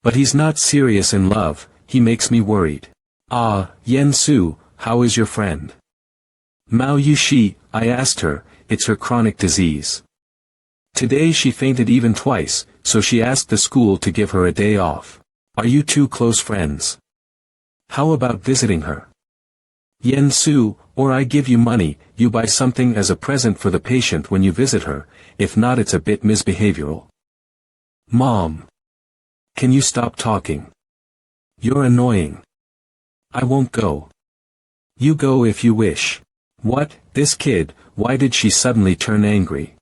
Speaker 1: But he's not serious in love, he makes me worried. Ah, Yen Su, how is your friend? Mao Yushi, I asked her, it's her chronic disease. Today she fainted even twice, so she asked the school to give her a day off. Are you two close friends? How about visiting her? Yen Su, or I give you money, you buy something as a present for the patient when you visit her, if not it's a bit misbehavioral. Mom. Can you stop talking? You're annoying. I won't go. You go if you wish. What, this kid, why did she suddenly turn angry?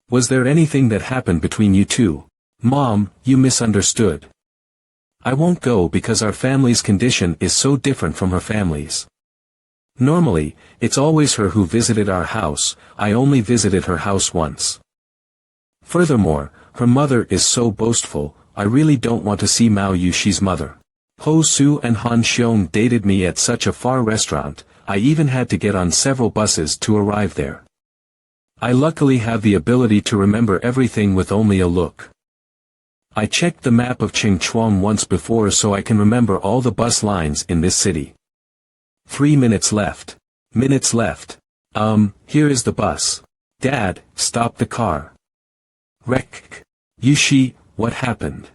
Speaker 1: Was there anything that happened between you two? Mom, you misunderstood. I won't go because our family's condition is so different from her family's. Normally, it's always her who visited our house, I only visited her house once. Furthermore, her mother is so boastful, I really don't want to see Mao Yushi's mother. Ho Su and Han Xiong dated me at such a far restaurant, I even had to get on several buses to arrive there. I luckily have the ability to remember everything with only a look. I checked the map of Qingchuan once before so I can remember all the bus lines in this city. 3 minutes left. Minutes left. Here is the bus. Dad, stop the car. Wreck. Yushi, what happened?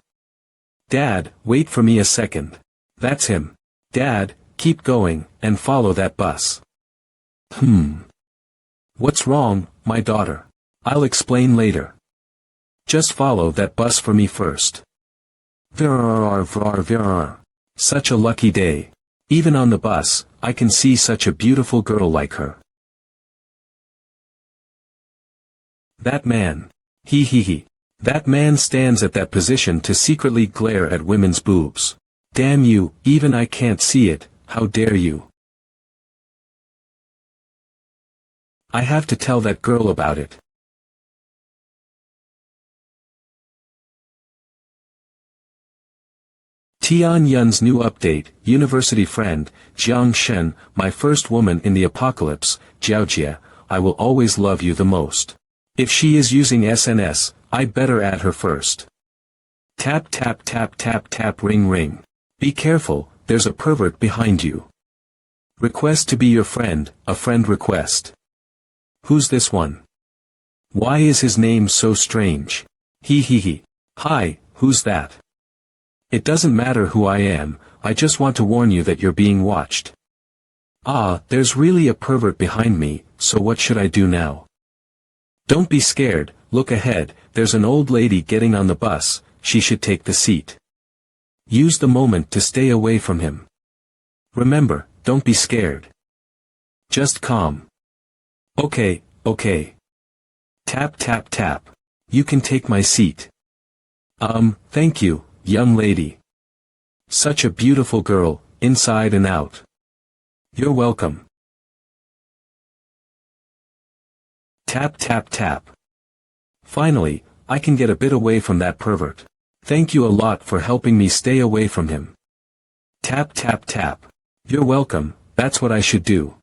Speaker 1: Dad, wait for me a second. That's him. Dad, keep going, and follow that bus. What's wrong, my daughter? I'll explain later. Just follow that bus for me first. Such a lucky day. Even on the bus, I can see such a beautiful girl like her. That man. He. That man stands at that position to secretly glare at women's boobs. Damn you, even I can't see it, how dare you. I have to tell that girl about it. Tian Yun's new update, university friend, Jiang Shen, my first woman in the apocalypse, Jiaojia, I will always love you the most. If she is using SNS, I better add her first. Tap tap tap tap tap ring ring. Be careful, there's a pervert behind you. Request to be your friend, a friend request. Who's this one? Why is his name so strange? He. Hi, who's that? It doesn't matter who I am, I just want to warn you that you're being watched. Ah, there's really a pervert behind me, so what should I do now? Don't be scared, look ahead, there's an old lady getting on the bus, she should take the seat. Use the moment to stay away from him. Remember, don't be scared. Just calm. Okay. Tap tap tap. You can take my seat. Thank you, young lady. Such a beautiful girl, inside and out. You're welcome. Tap tap tap. Finally, I can get a bit away from that pervert. Thank you a lot for helping me stay away from him. Tap tap tap. You're welcome, that's what I should do.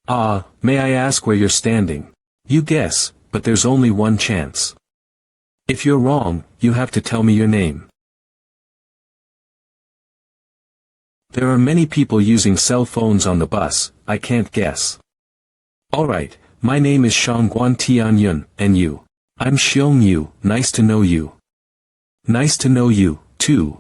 Speaker 1: Ah, may I ask where you're standing? You guess, but there's only one chance. If you're wrong, you have to tell me your name. There are many people using cell phones on the bus, I can't guess. Alright, my name is Shangguan Tianyun, and you? I'm Xiong Yu, nice to know you. Nice to know you, too.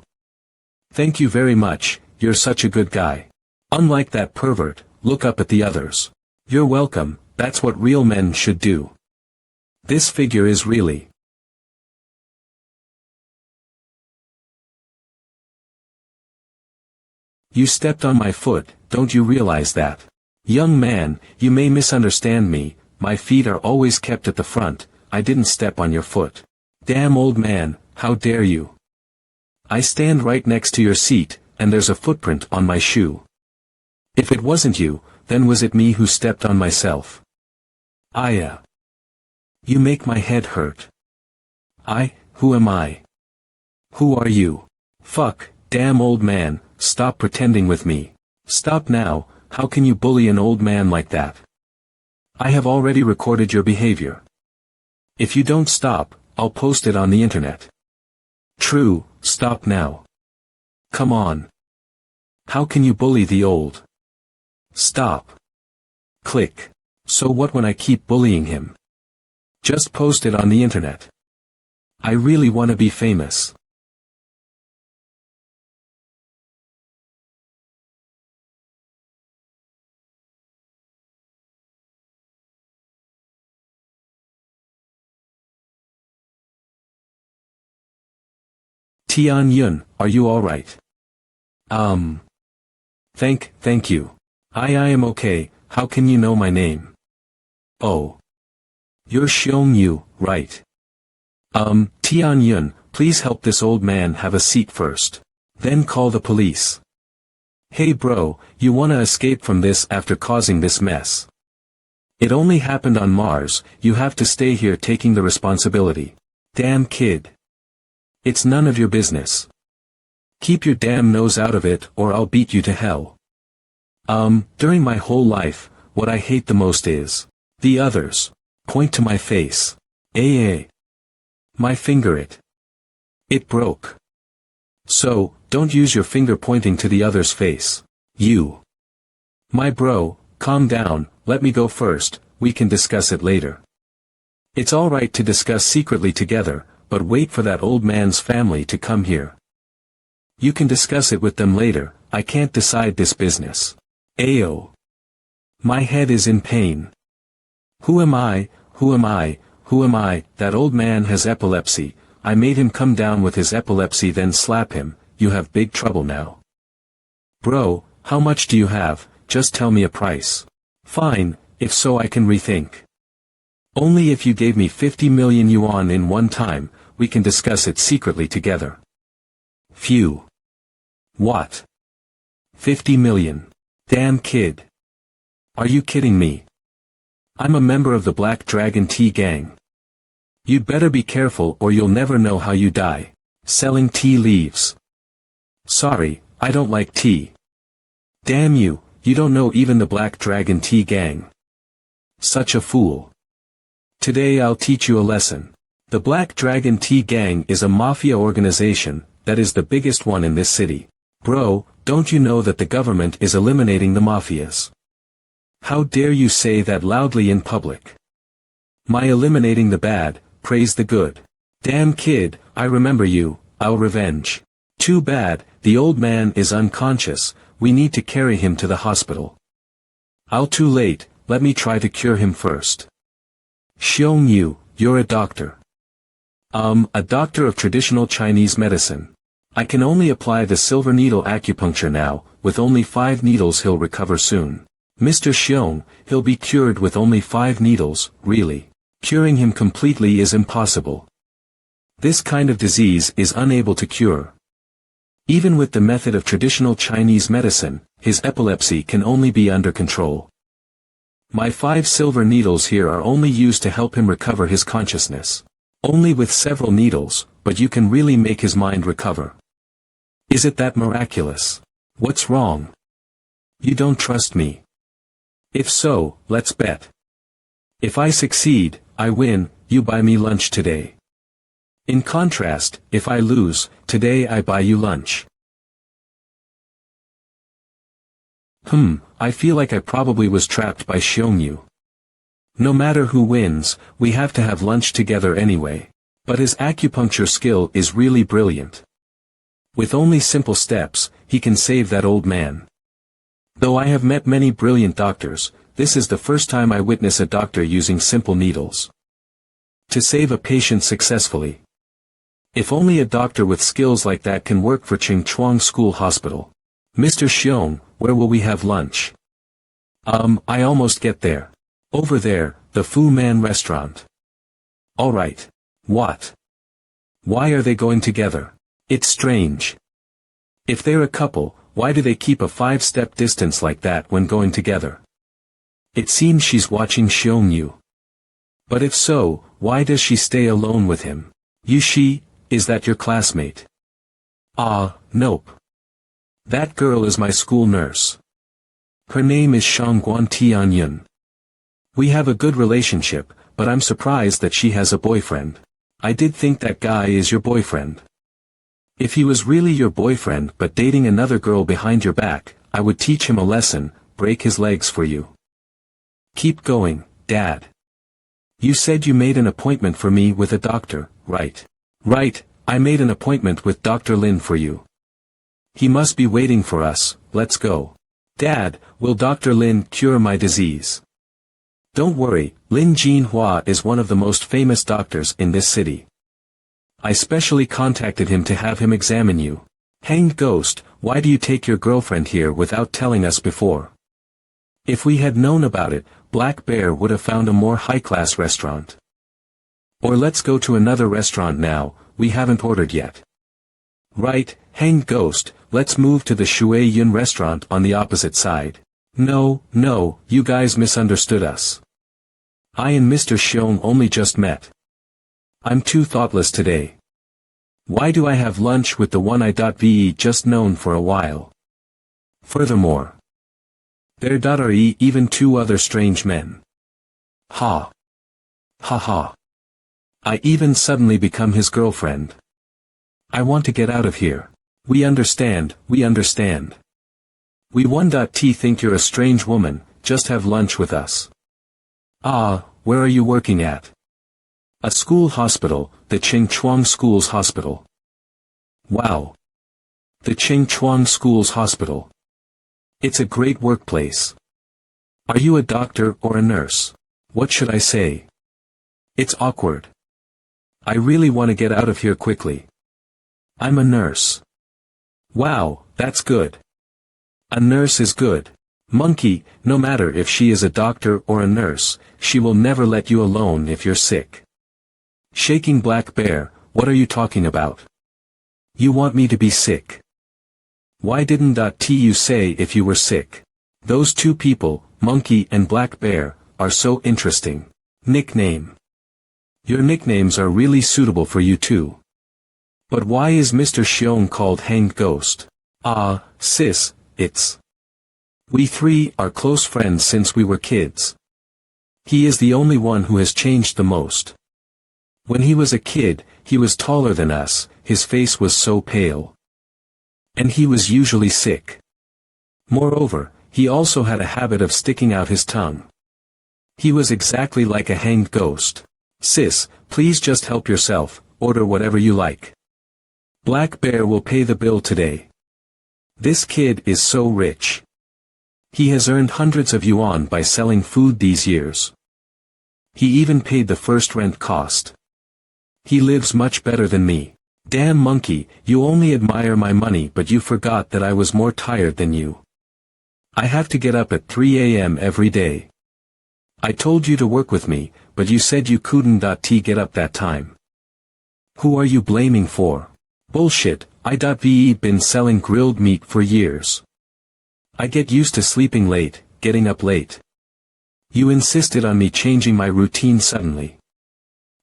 Speaker 1: Thank you very much, you're such a good guy. Unlike that pervert, look up at the others. You're welcome, that's what real men should do. This figure is really. You stepped on my foot, don't you realize that? Young man, you may misunderstand me, my feet are always kept at the front, I didn't step on your foot. Damn old man, how dare you? I stand right next to your seat, and there's a footprint on my shoe. If it wasn't you, then was it me who stepped on myself? You make my head hurt. Who am I? Who are you? Fuck, damn old man, stop pretending with me. Stop now, how can you bully an old man like that? I have already recorded your behavior. If you don't stop, I'll post it on the internet. True, stop now. Come on. How can you bully the old? Stop. Click. So what when I keep bullying him? Just post it on the internet. I really want to be famous. Tianyun, are you alright? Thank you. I am okay, how can you know my name? Oh. You're Xiong Yu, right? Tianyun, please help this old man have a seat first. Then call the police. Hey bro, you wanna escape from this after causing this mess? It only happened on Mars, you have to stay here taking the responsibility. Damn kid. It's none of your business. Keep your damn nose out of it or I'll beat you to hell. During my whole life, what I hate the most is the others. Point to my face. My finger it broke. So, don't use your finger pointing to the other's face. You. My bro, calm down, let me go first, we can discuss it later. It's alright to discuss secretly together, but wait for that old man's family to come here. You can discuss it with them later, I can't decide this business. Ayo. My head is in pain. Who am I, that old man has epilepsy, I made him come down with his epilepsy then slap him, you have big trouble now. Bro, how much do you have, just tell me a price. Fine, if so I can rethink. Only if you gave me 50 million yuan in one time, we can discuss it secretly together. Phew. What? 50 million. Damn kid. Are you kidding me? I'm a member of the Black Dragon Tea Gang. You'd better be careful or you'll never know how you die. Selling tea leaves. Sorry, I don't like tea. Damn you, you don't know even the Black Dragon Tea Gang. Such a fool. Today I'll teach you a lesson. The Black Dragon Tea Gang is a mafia organization, that is the biggest one in this city. Bro, don't you know that the government is eliminating the mafias? How dare you say that loudly in public? My eliminating the bad, praise the good. Damn kid, I remember you, I'll revenge. Too bad, the old man is unconscious, we need to carry him to the hospital. I'll too late, let me try to cure him first. Xiong Yu, you're a doctor. A doctor of traditional Chinese medicine. I can only apply the silver needle acupuncture now, with only 5 needles he'll recover soon. Mr. Xiong, he'll be cured with only 5 needles, really. Curing him completely is impossible. This kind of disease is unable to cure. Even with the method of traditional Chinese medicine, his epilepsy can only be under control. My 5 silver needles here are only used to help him recover his consciousness. Only with several needles, but you can really make his mind recover. Is it that miraculous? What's wrong? You don't trust me. If so, let's bet. If I succeed, I win, you buy me lunch today. In contrast, if I lose, today I buy you lunch. I feel like I probably was trapped by Xiongyu. No matter who wins, we have to have lunch together anyway. But his acupuncture skill is really brilliant. With only simple steps, he can save that old man. Though I have met many brilliant doctors, this is the first time I witness a doctor using simple needles to save a patient successfully. If only a doctor with skills like that can work for Qingchuang School Hospital. Mr. Xiong, where will we have lunch? I almost get there. Over there, the Fu Man restaurant. Alright. What? Why are they going together? It's strange. If they're a couple, why do they keep a 5-step distance like that when going together? It seems she's watching Xiongyu. But if so, why does she stay alone with him? Yushi, is that your classmate? Nope. That girl is my school nurse. Her name is Shangguan Tianyun. We have a good relationship, but I'm surprised that she has a boyfriend. I did think that guy is your boyfriend. If he was really your boyfriend but dating another girl behind your back, I would teach him a lesson, break his legs for you. Keep going, Dad. You said you made an appointment for me with a doctor, right? Right, I made an appointment with Dr. Lin for you. He must be waiting for us, let's go. Dad, will Dr. Lin cure my disease? Don't worry, Lin Jinhua is one of the most famous doctors in this city. I specially contacted him to have him examine you. Hanged ghost, why do you take your girlfriend here without telling us before? If we had known about it, Black Bear would have found a more high-class restaurant. Or let's go to another restaurant now, we haven't ordered yet. Right, hanged ghost, let's move to the Shui Yun restaurant on the opposite side. No, you guys misunderstood us. I and Mr. Xiong only just met. I'm too thoughtless today. Why do I have lunch with the one I.ve just known for a while? Furthermore, there are even 2 other strange men. Ha. Ha ha. I even suddenly become his girlfriend. I want to get out of here. We understand. We 1.T think you're a strange woman, just have lunch with us. Where are you working at? A school hospital, the Qingchuang Schools Hospital. Wow. The Qingchuang Schools Hospital. It's a great workplace. Are you a doctor or a nurse? What should I say? It's awkward. I really want to get out of here quickly. I'm a nurse. Wow, that's good. A nurse is good. Monkey, no matter if she is a doctor or a nurse, she will never let you alone if you're sick. Shaking Black Bear, what are you talking about? You want me to be sick? Why didn't you say if you were sick? Those 2 people, Monkey and Black Bear, are so interesting. Nickname. Your nicknames are really suitable for you too. But why is Mr. Xiong called Hanged Ghost? Sis, it's... We 3 are close friends since we were kids. He is the only one who has changed the most. When he was a kid, he was taller than us, his face was so pale. And he was usually sick. Moreover, he also had a habit of sticking out his tongue. He was exactly like a hanged ghost. Sis, please just help yourself, order whatever you like. Black Bear will pay the bill today. This kid is so rich. He has earned hundreds of yuan by selling food these years. He even paid the first rent cost. He lives much better than me. Damn monkey, you only admire my money but you forgot that I was more tired than you. I have to get up at 3 a.m. every day. I told you to work with me, but you said you couldn't get up that time. Who are you blaming for? Bullshit, I.ve been selling grilled meat for years. I get used to sleeping late, getting up late. You insisted on me changing my routine suddenly.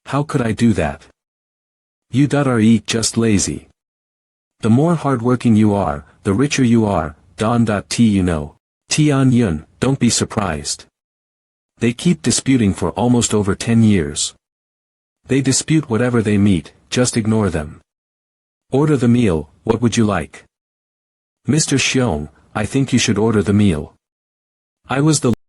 Speaker 1: How could I do that? You are just lazy. The more hardworking you are, the richer you are, you know. Tian Yun, don't be surprised. They keep disputing for almost over 10 years. They dispute whatever they meet, just ignore them. Order the meal, what would you like? Mr. Xiong, I think you should order the meal. I was the